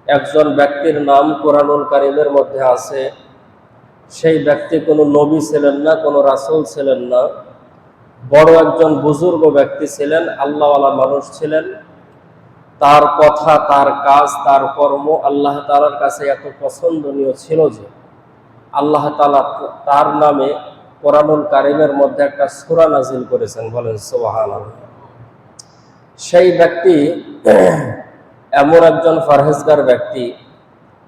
একজন ব্যক্তির নাম কোরআনুল কারীমের মধ্যে আছে। সেই ব্যক্তি কোনো নবী ছিলেন না, কোনো রাসূল ছিলেন না, বড় একজন বুজুর্গ ব্যক্তি ছিলেন, আল্লাহওয়ালা মানুষ ছিলেন। তার কথা, তার কাজ, তার কর্ম আল্লাহ তাআলার কাছে এত পছন্দনীয় ছিল যে আল্লাহ তাআলা তার নামে কোরআনুল কারীমের মধ্যে একটা সূরা নাজিল করেছেন। বলেন সুবহানাল্লাহ। সেই ব্যক্তি এমন একজন পরহেজগার ব্যক্তি,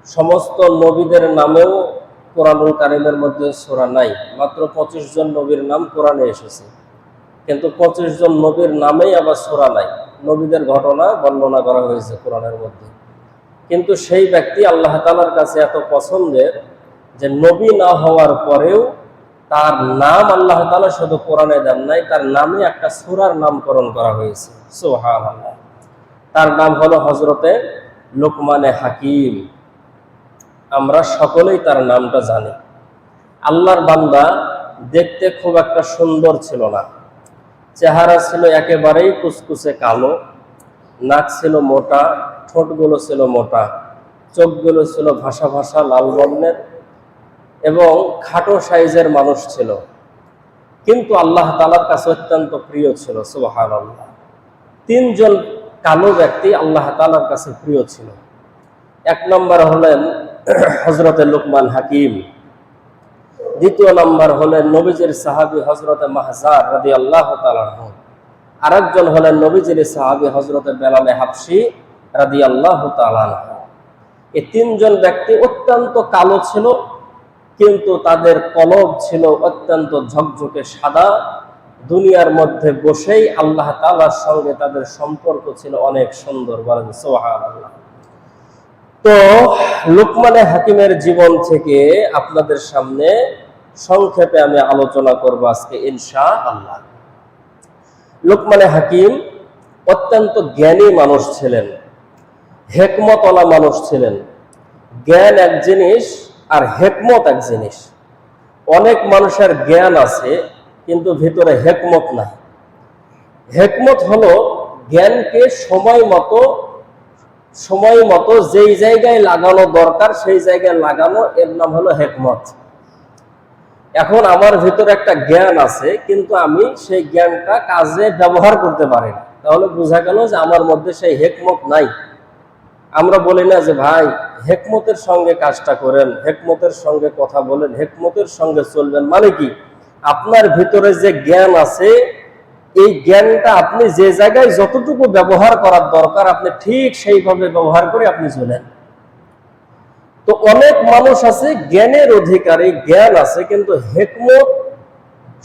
সমস্ত নবীদের নামেও কোরআনুল কারীমের মধ্যে সূরা নাই। মাত্র 25 জন নবীর নাম কোরআনে এসেছে, কিন্তু 25 জন নবীর নামেই আবার সূরা নাই। নবীদের ঘটনা বর্ণনা করা হয়েছে কোরআনের মধ্যে, কিন্তু সেই ব্যক্তি আল্লাহ তাআলার কাছে এত পছন্দের যে নবী না হওয়ার পরেও তার নাম আল্লাহ তাআলা শুধু কোরআনে দেন নাই, তার নামে একটা সূরার নামকরণ করা হয়েছে। সুবহানাল্লাহ। তার নাম হলো হযরতে লুকমানে হাকিম। আমরা সকলেই তার নামটা জানি। আল্লাহর বান্দা দেখতে খুব একটা সুন্দর ছিল না, চেহারা ছিল একেবারেই কুচকুচে কালো, নাক ছিল মোটা, ঠোঁটগুলো ছিল মোটা, চোখগুলো ছিল ভাসা ভাসা লাল বর্ণের এবং খাটো সাইজের মানুষ ছিল, কিন্তু আল্লাহ তাআলার কাছে অত্যন্ত প্রিয় ছিল। সুবহানাল্লাহ। 3 জন কালো ব্যক্তি আল্লাহ তাআলার কাছে প্রিয় ছিল। 1 নম্বর হলেন হযরতে লুকমান হাকিম, 2 নম্বর হলেন নবীজির সাহাবী হযরতে মাহজার রাদিয়াল্লাহু তাআলা আনহু, আরেকজন হলেন নবীজির সাহাবী হযরতে বেলাল হাবশী রাদিয়াল্লাহু তাআলা আনহু। এই 3 জন ব্যক্তি অত্যন্ত কালো ছিল, কিন্তু তাদের কলব ছিল অত্যন্ত ঝকঝকে সাদা। দুনিয়ার মধ্যে বসেই আল্লাহ তাআলার সঙ্গে তাদের সম্পর্ক ছিল অনেক সুন্দর। বলেন সুবহানাল্লাহ। তো লুকমানে হাকিমের জীবন থেকে আপনাদের সামনে সংক্ষেপে আমি আলোচনা করব আজকে ইনশাআল্লাহ। লুকমানে হাকিম অত্যন্ত জ্ঞানী মানুষ ছিলেন, হিকমতওয়ালা মানুষ ছিলেন। জ্ঞান এক জিনিস আর হিকমত এক জিনিস। অনেক মানুষের জ্ঞান আছে কিন্তু ভিতরে হিকমত নাই। হিকমত হলো জ্ঞানকে সময় মতো যেই জায়গায় লাগানো দরকার সেই জায়গায় লাগানো, এর নাম হলো হিকমত। এখন আমার ভিতরে একটা জ্ঞান আছে, কিন্তু আমি সেই জ্ঞানটা কাজে ব্যবহার করতে পারি না, তাহলে বোঝা গেল যে আমার মধ্যে সেই হিকমত নাই। আমরা বলি না যে ভাই হিকমতের সঙ্গে কাজটা করেন, হিকমতের সঙ্গে কথা বলেন, হিকমতের সঙ্গে চলবেন। মানে কি, আপনার ভিতরে যে জ্ঞান আছে এই জ্ঞানটা আপনি যে জায়গায় যতটুকু ব্যবহার করার দরকার আপনি ঠিক সেইভাবে ব্যবহার করে আপনি চলেন। তো অনেক মানুষ আছে জ্ঞানের অধিকারী, জ্ঞান আছে, কিন্তু হিকমত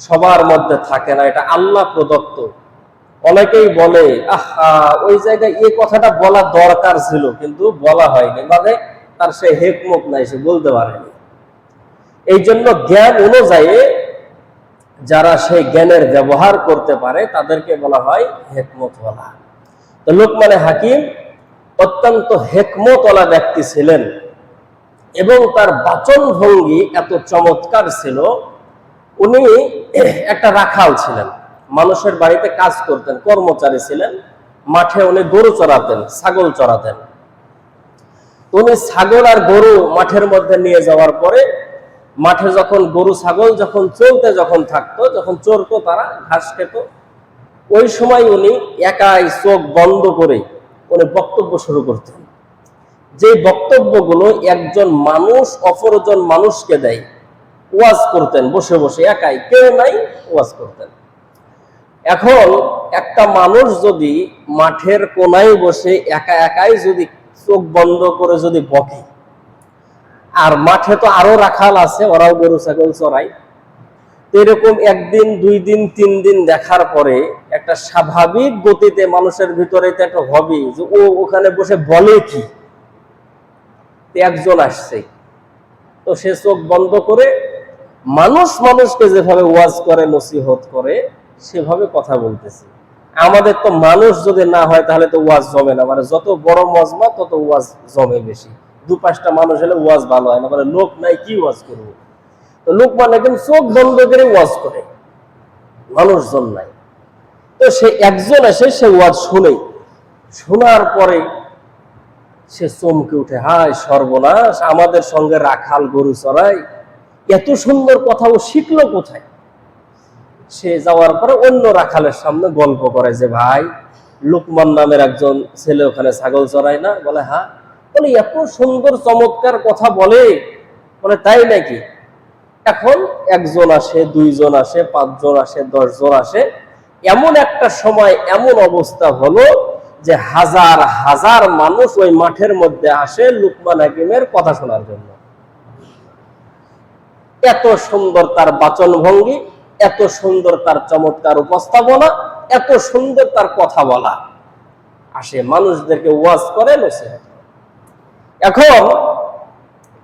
সবার মধ্যে থাকে না। এটা আল্লাহ প্রদত্ত। অনেকেই বলে আহা ওই জায়গায় এই কথাটা বলা দরকার ছিল কিন্তু বলা হয়নি, মানে তার সে হিকমত নাই, সে বলতে পারেনি। এই জন্য জ্ঞান অনুযায়ী যারা সেই জ্ঞানের ব্যবহার করতে পারে তাদেরকে বলা হয় হিকমতওয়ালা। তো লুকমানে হাকিম অত্যন্ত হিকমতওয়ালা ব্যক্তি ছিলেন এবং তার বাচন ভঙ্গি এত চমৎকার ছিল। উনি একটা রাখাল ছিলেন, মানুষের বাড়িতে কাজ করতেন, কর্মচারী ছিলেন। মাঠে উনি গরু চড়াতেন, ছাগল চড়াতেন। উনি ছাগল আর গরু মাঠের মধ্যে নিয়ে যাওয়ার পরে মাঠে যখন গরু ছাগল যখন থাকতো, যখন চরতো, তারা ঘাস খেত, ওই সময় উনি একাই চোখ বন্ধ করে উনি বক্তব্য শুরু করতেন। যে বক্তব্যগুলো একজন মানুষ অপরজন মানুষকে দেয়, ওয়াজ করতেন বসে বসে, একাই, কেউ নাই, ওয়াজ করতেন। এখন একটা মানুষ যদি মাঠের কোনায় বসে একা একাই যদি চোখ বন্ধ করে যদি বকে, আর মাঠে তো আরো রাখাল আছে, ওরাও গরু ছাগল চড়ায়, এরকম 1 দিন 2 দিন 3 দিন দেখার পরে একটা স্বাভাবিক গতিতে মানুষের ভিতরে একটা হবি যে ও ওখানে বসে বলে কি। একজন আসছে, তো সে চোখ বন্ধ করে মানুষকে যেভাবে ওয়াজ করে, নসিহত করে, সেভাবে কথা বলতেছে। আমাদের তো মানুষ যদি না হয় তাহলে তো ওয়াজ জমে না, মানে যত বড় মজমা তত ওয়াজ জমে বেশি। 2-5টা মানুষ হলে ওয়াজ ভালো হয় না, মানে লোক নাই, কি ওয়াজ করবো। তো লুকমান একদম চোখ বন্ধ করে ওয়াজ করে, মানুষজন নাই। তো সে একজন এসে সে ওয়াজ শোনার পরে সে চমকে উঠে, হায় সর্বনাশ, আমাদের সঙ্গে রাখাল গরু চড়াই, এত সুন্দর কথা ও শিখলো কোথায়? সে যাওয়ার পরে অন্য রাখালের সামনে গল্প করে যে, ভাই লুকমান নামের একজন ছেলে ওখানে ছাগল চড়ায় না? বলে হ্যাঁ। বলে এত সুন্দর চমৎকার কথা বলে? বলে তাই নাকি? এখন একজন আসে, দুইজন আসে, 5 জন আসে, 10 জন আসে। এমন একটা সময় এমন অবস্থা হলো যে হাজার হাজার মানুষ ওই মাঠের মধ্যে আসে লুকমান হাকিমের কথা শোনার জন্য। এত সুন্দর তার বাচন ভঙ্গি, এত সুন্দর তার চমৎকার উপস্থাপনা, এত সুন্দর তার কথা বলা। আসে মানুষদেরকে ওয়াজ করে নসিহত। এখন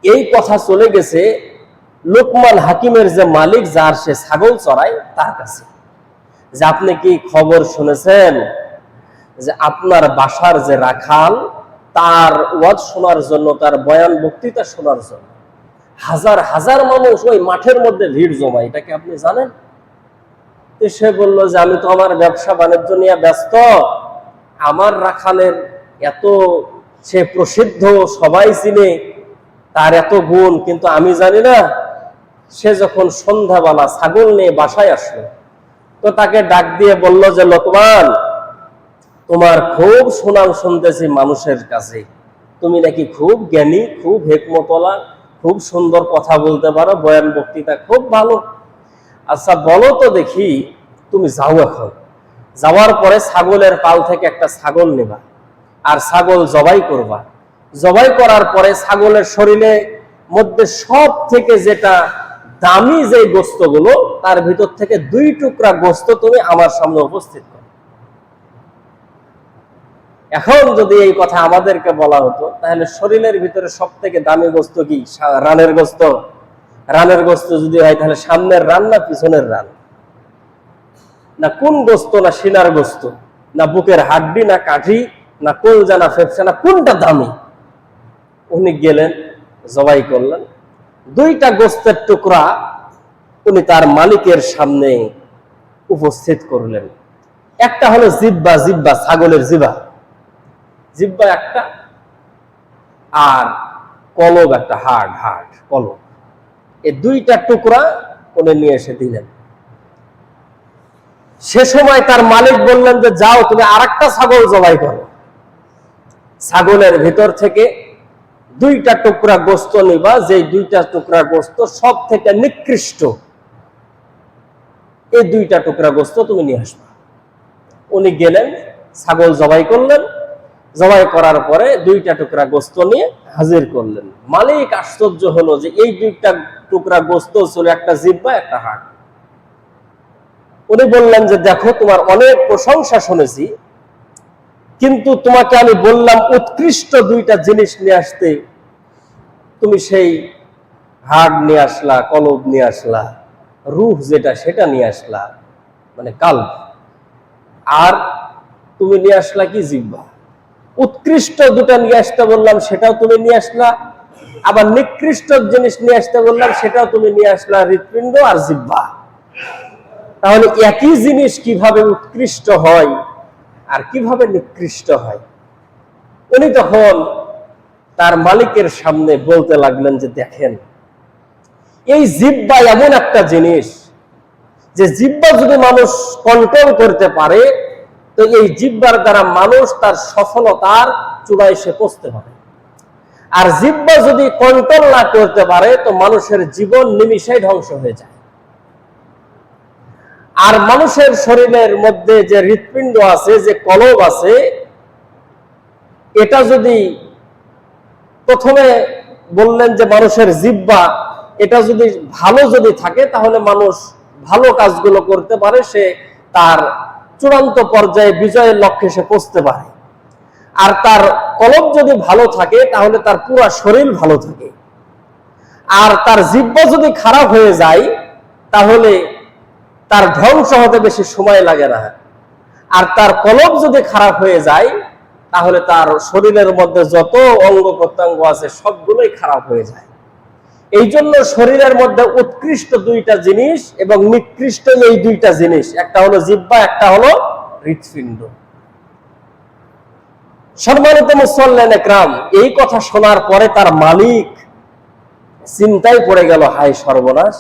এই কথা চলে গেছে লুকমান হাকিমের যে মালিক, যার সে ছাগল চড়ায়, তার কাছে, যে আপনি কি খবর শুনেছেন যে আপনার বাসার যে রাখাল, তার ওয়াজ শোনার জন্য, তার বয়ান বক্তৃতা শোনার জন্য হাজার হাজার মানুষ ওই মাঠের মধ্যে ভিড় জমায়, এটা কি আপনি জানেন? সে বলল যে আমি তো আমার ব্যবসা বাণিজ্য নিয়ে ব্যস্ত, আমার রাখালের এত সে প্রসিদ্ধ, সবাই চিনে, তার এত গুণ, কিন্তু আমি জানি না। সে যখন সন্ধ্যাবেলা ছাগল নিয়ে বাসায় আসলো, তো তাকে ডাক দিয়ে বলল যে, লোকমান, তোমার খুব সুনাম শুনতেছি মানুষের কাছে, তুমি নাকি খুব জ্ঞানী, খুব হেকমতওয়ালা, খুব সুন্দর কথা বলতে পারো, বয়ান বক্তৃতা খুব ভালো। আচ্ছা বলো তো দেখি, তুমি যাও, এখন যাওয়ার পরে ছাগলের পাল থেকে একটা ছাগল নেবা, আর ছাগল জবাই করবা। জবাই করার পরে ছাগলের শরীরে মধ্যে সব থেকে যেটা দামি যে গোস্তগুলো, তার ভিতর থেকে 2 টুকরা গোস্ত তুমি আমার সামনে উপস্থিত করো। এখন যদি এই কথা আমাদেরকে বলা হতো, তাহলে শরীরের ভিতরে সব থেকে দামি গোস্ত কি? রানের গোস্ত। রানের গোস্ত যদি হয়, তাহলে সামনের রান না পিছনের রান? না কোন গোস্ত? না সিনার গোস্ত, না বুকের হাড্ডি, না কাঠি, না কলজা, না ফেফসা, না কোনটা দামি? উনি গেলেন, জবাই করলেন, 2টা গোস্তের টুকরা উনি তার মালিকের সামনে উপস্থিত করলেন। একটা হলো জিব্বা, জিব্বা ছাগলের জিবা, জিব্বা একটা, আর কলব একটা, হাড়, হাড় কলব। এই 2টা টুকরা উনি নিয়ে এসে দিলেন। সে সময় তার মালিক বললেন যে, যাও তুমি আরেকটা ছাগল জবাই করো। ছাগলের ভিতর থেকে 2টা টুকরা গোস্ত নিবা, যে 2টা টুকরা গোস্ত সব থেকে নিকৃষ্ট, এই 2টা টুকরা গোস্ত তুমি নিয়ে আসবা। উনি গেলেন, ছাগল জবাই করলেন, জবাই করার পরে 2টা টুকরা গোস্ত নিয়ে হাজির করলেন। মালিক আশ্চর্য হলো যে এই 2টা টুকরা গোস্ত ছিল একটা জিহ্বা, একটা হাড়। উনি বললেন যে, দেখো তোমার অনেক প্রশংসা শুনেছি, কিন্তু তোমাকে আমি বললাম উৎকৃষ্ট 2টা জিনিস নিয়ে আসতে, তুমি সেই হাড় নিয়ে আসলা, কলব নিয়ে আসলা, রূহ যেটা সেটা নিয়ে আসলা, মানে কাল্ব, আর তুমি নিয়ে আসলা কি? জিহ্বা। উৎকৃষ্ট 2টা নিয়ে আসতে বললাম, সেটাও তুমি নিয়ে আসলা, আবার নিকৃষ্ট জিনিস নিয়ে আসতে বললাম, সেটাও তুমি নিয়ে আসলা, হৃৎপিণ্ড আর জিহ্বা। তাহলে একই জিনিস কিভাবে উৎকৃষ্ট হয় আর কিভাবে নিকৃষ্ট হয়? উনি তখন তার মালিকের সামনে বলতে লাগলেন যে, দেখেন, এই জিহ্বা এমন একটা জিনিস, যে জিহ্বা যদি মানুষ কন্ট্রোল করতে পারে, তো এই জিহ্বার দ্বারা মানুষ তার সফলতার চূড়ায় সে পৌঁছতে পারে। আর জিহ্বা যদি কন্ট্রোল না করতে পারে, তো মানুষের জীবন নিমিষেই ধ্বংস হয়ে যায়। আর মানুষের শরীরের মধ্যে যে হৃৎপিণ্ড আছে, যে কলব আছে, এটা যদি, প্রথমে বললেন যে মানুষের জিহ্বা, এটা যদি ভালো যদি থাকে, তাহলে মানুষ ভালো কাজগুলো করতে পারে, সে তার চূড়ান্ত পর্যায়ে বিজয়ের লক্ষ্যে সে পৌঁছতে পারে। আর তার কলব যদি ভালো থাকে, তাহলে তার পুরো শরীর ভালো থাকে। আর তার জিহ্বা যদি খারাপ হয়ে যায়, তাহলে তার ধ্বংস হতে বেশি সময় লাগে না। আর তার কলব যদি খারাপ হয়ে যায়, তাহলে তার শরীরের মধ্যে যত অঙ্গ প্রত্যঙ্গ আছে সবগুলোই খারাপ হয়ে যায়। এই জন্য শরীরের মধ্যে উৎকৃষ্ট 2টা জিনিস এবং নিকৃষ্ট এই 2টা জিনিস, একটা হলো জিহ্বা, একটা হলো হৃৎপিণ্ড। সম্মানিত মুসল্লিন একরাম, এই কথা শোনার পরে তার মালিক চিন্তায় পড়ে গেল, হায় সর্বনাশ,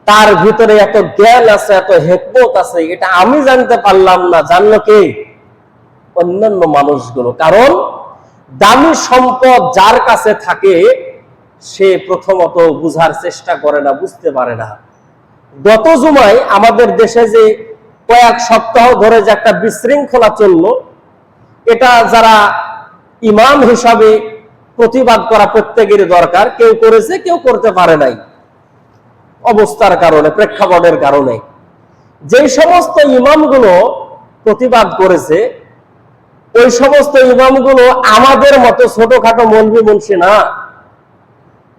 তার ভিতরে এত জ্ঞান আছে, এত হিকমত আছে, এটা আমি জানতে পারলাম না, জানলো কে? অন্যান্য মানুষগুলো। কারণ দামি সম্পদ যার কাছে থাকে সে প্রথমত বুঝার চেষ্টা করে না, বুঝতে পারে না। গত জুমায় আমাদের দেশে যে কয়েক সপ্তাহ ধরে যে একটা বিশৃঙ্খলা চললো, এটা যারা ইমাম হিসাবে প্রতিবাদ করা প্রত্যেকেরই দরকার। কেউ করেছে, কেউ করতে পারে নাই, অবস্থার কারণে, প্রেক্ষাপটের কারণে। যেই সমস্ত ইমামগুলো প্রতিবাদ করেছে, ওই সমস্ত ইমামগুলো আমাদের মতো ছোটখাটো মৌলভী মুন্সি না।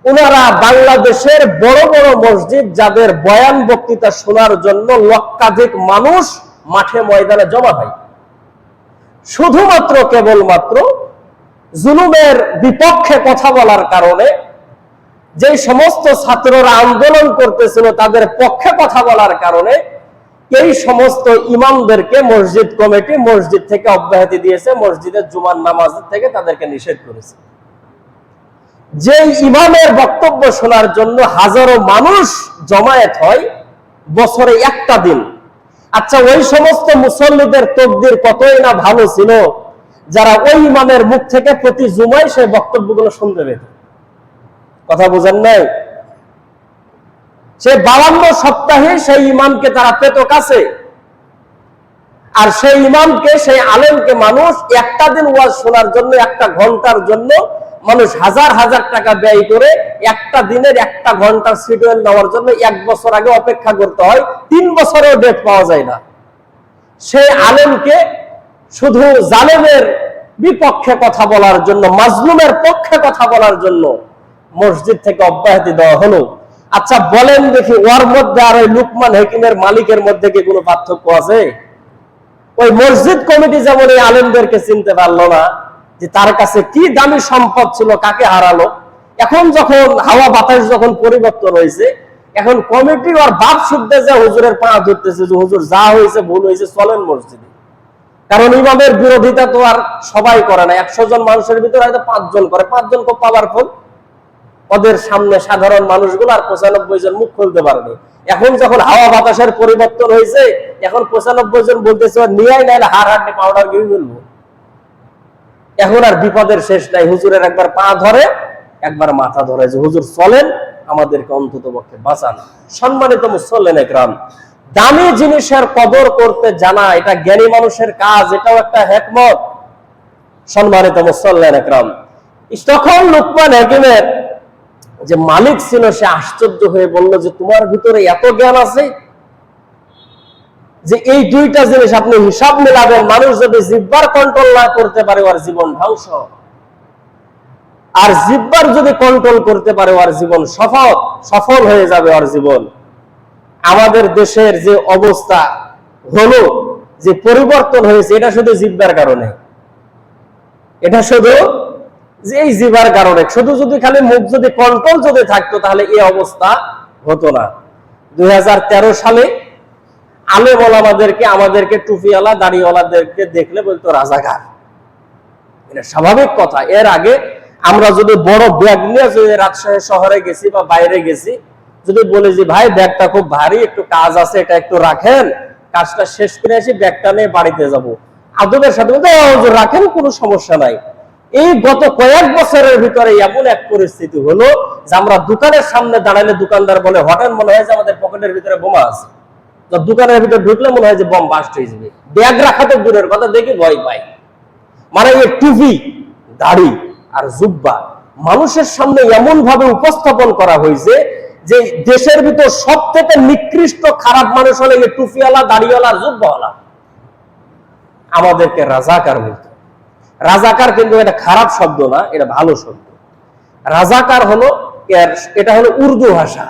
ওনারা বাংলাদেশের বড় বড় মসজিদ, যাদের বয়ান বক্তৃতা শোনার জন্য লক্ষাধিক মানুষ মাঠে ময়দানে জমা হয়, শুধুমাত্র কেবলমাত্র জুলুমের বিপক্ষে কথা বলার কারণে যে সমস্ত ছাত্ররা আন্দোলন করতেছিল তাদের পক্ষে কথা বলার কারণে এই সমস্ত ইমামদেরকে মসজিদ কমিটি মসজিদ থেকে অব্যাহতি দিয়েছে, মসজিদের জুমার নামাজ থেকে তাদেরকে নিষেধ করেছে। যে ইমামের বক্তব্য শোনার জন্য হাজারো মানুষ জমায়েত হয় বছরে একটা দিন। আচ্ছা, ওই সমস্ত মুসল্লিদের তকদির কতই না ভালো ছিল যারা ওই ইমামের মুখ থেকে প্রতি জুমায় সেই বক্তব্যগুলো শুনতে পেত। কথা বোঝেন নাই? সে 52 সপ্তাহে সেই ইমামকে তারা পেত কাছে, আর সেই ইমামকে, সেই আলেমকে মানুষ একটা দিন ওয়াজ শোনার জন্য, একটা ঘন্টার জন্য মানুষ হাজার হাজার টাকা ব্যয় করে একটা দিনের একটা ঘন্টার শিডিউল নেওয়ার জন্য 1 বছর আগে অপেক্ষা করতে হয়, 3 বছরেও ডেট পাওয়া যায় না। সেই আলেমকে শুধু জালেমের বিপক্ষে কথা বলার জন্য, মাজলুমের পক্ষে কথা বলার জন্য মসজিদ থেকে অব্যাহতি দেওয়া হলো। আচ্ছা বলেন দেখি, ওর মধ্যে আর ওই লুকমান হাকিমের মালিকের মধ্যে কি কোনো পার্থক্য আছে? ওই মসজিদ কমিটি যেমন এই আলেমদেরকে চিনতে পারলো না যে তার কাছে কি দামি সম্পদ ছিল, কাকে হারালো। এখন যখন হাওয়া বাতাস যখন পরিবর্তন হয়েছে, এখন কমিটি ওর বাপ শুদ্ধে যে হুজুরের পা ধরতেছে যে হুজুর যা হয়েছে ভুল হয়েছে, চলেন মসজিদে। কারণ ইমামের বিরোধিতা তো আর সবাই করে না, 100 জন মানুষের ভিতরে হয়তো 5 জন করে। 5 জন খুব পাওয়ারফুল, ওদের সামনে সাধারণ মানুষগুলো আর 95 জন মুখ খুলতে পারেনি। এখন যখন হাওয়া বাতাসের পরিবর্তন হয়েছে, এখন 95 জন বলতেছে নিয়ে নাইলে হাড় হাড্ডি পাউডার গিয়ে ফেলবো। এখন আর বিপদের শেষ নাই, হুজুরের একবার পা ধরে, একবার মাথা ধরে যে হুজুর চলেন, আমাদেরকে অন্তত পক্ষে বাঁচান। সম্মানিত মুসল্লিন একরাম, দামি জিনিসের কদর করতে জানা এটা জ্ঞানী মানুষের কাজ, এটাও একটা হিকমত। সম্মানিত মুসল্লিন একরাম, তখন লুকমান হাকিমের যে মালিক ছিল সে আশ্চর্য হয়ে বলল যে তোমার ভিতরে এত জ্ঞান আছে যে এই দুইটা জিনিস আপনি হিসাব মিলাবেন, মানুষ যদি জিহ্বার কন্ট্রোল না করতে পারে ওর জীবন ধ্বংস, আর জিহ্বার যদি কন্ট্রোল করতে পারে ওর জীবন সফল হয়ে যাবে ওর জীবন। আমাদের দেশের যে অবস্থা হলো, যে পরিবর্তন হয়েছে, এটা শুধু জিহ্বার কারণে, এটা শুধু যে এই জিহ্বার কারণে। শুধু যদি খালি মুখ যদি কন্ট্রোল যদি থাকতো তাহলে এই অবস্থা হতো না। 2013 সালে আলেম ওলামাদেরকে, আমাদেরকে টুপিওয়ালা দাড়িওয়ালাদেরকে দেখলে বলতো রাজাকার, এটা স্বাভাবিক কথা। এর আগে আমরা যদি বড় ব্যাগ নিয়ে যদি রাজশাহী শহরে গেছি বা বাইরে গেছি, যদি বলি যে ভাই ব্যাগটা খুব ভারী, একটু কাজ আছে, এটা একটু রাখেন, কাজটা শেষ করে আসি, ব্যাগটা নিয়ে বাড়িতে যাবো, আদবের সাথে রাখেন, কোনো সমস্যা নাই। এই গত কয়েক বছরের ভিতরে এমন এক পরিস্থিতি হলো যে আমরা দোকানের সামনে দাঁড়ালে দোকানদার বলে হঠাৎ মনে হয় যে আমাদের পকেটের ভিতরে বোমা আছে, দোকানের ভিতরে ঢুকলে মনে হয় যে বম বাস্ট হয়ে যাবে। ব্যাগ রাখা তো দূরের কথা, দেখি ভয় পাই। মানে এই টুপি, দাড়ি আর জুব্বা মানুষের সামনে এমন ভাবে উপস্থাপন করা হয়েছে যে দেশের ভিতর সব থেকে নিকৃষ্ট খারাপ মানুষ হলে এই টুপিওয়ালা, দাড়িওয়ালা, জুব্বাওয়ালা। আমাদেরকে রাজাকার বলতো। রাজাকার কিন্তু এটা খারাপ শব্দ না, এটা ভালো শব্দ। রাজাকার হলো এটা হলো উর্দু ভাষা,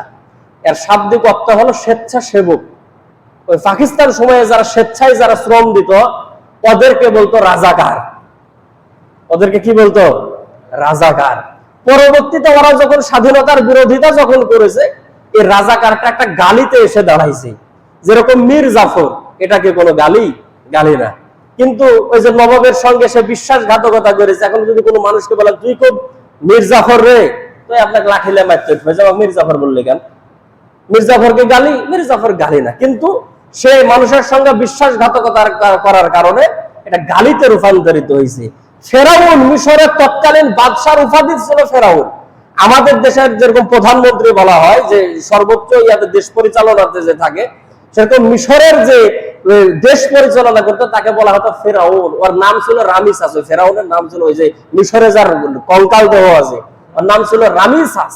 এর শাব্দিক অর্থ হলো স্বেচ্ছাসেবক। ওই পাকিস্তান সময়ে যারা স্বেচ্ছায় যারা শ্রম দিত ওদেরকে বলতো রাজাকার। ওদেরকে কি বলতো? রাজাকার। পরবর্তীতে ওরা যখন স্বাধীনতার বিরোধিতা যখন করেছে, এই রাজাকারটা একটা গালিতে এসে দাঁড়াইছে। যেরকম মীর জাফর, এটাকে কোনো গালি না। কিন্তু ওই যে নবাবের সঙ্গে সে বিশ্বাসঘাতকতা করেছে। এখন যদি কোনো মানুষকে বলেন তুই খুব মির্জাফর রে, তো আপনাকে লাঠিলে মারতে হবে, মির্জাফর বললে কেন? মির্জাফরকে গালি? মির্জাফর গালি না, কিন্তু সে মানুষের সঙ্গে বিশ্বাসঘাতকতা করার কারণে এটা গালিতে রূপান্তরিত হয়েছে। ফেরাউন মিশরের তৎকালীন বাদশার উপাধি ছিল ফেরাউন। আমাদের দেশের যেরকম প্রধানমন্ত্রী বলা হয়, যে সর্বোচ্চ ইয়াতে দেশ পরিচালনাতে যে থাকে, সেরকম মিশরের যে দেশ পরিচালনা করতে তাকে বলা হতো ফেরাউন। ওর নাম ছিল রামিসাস। ওই ফেরাউনের নাম ছিল, ওই যে মিশরে যার কঙ্কাল দেহ আছে, ওর নাম ছিল রামিসাস।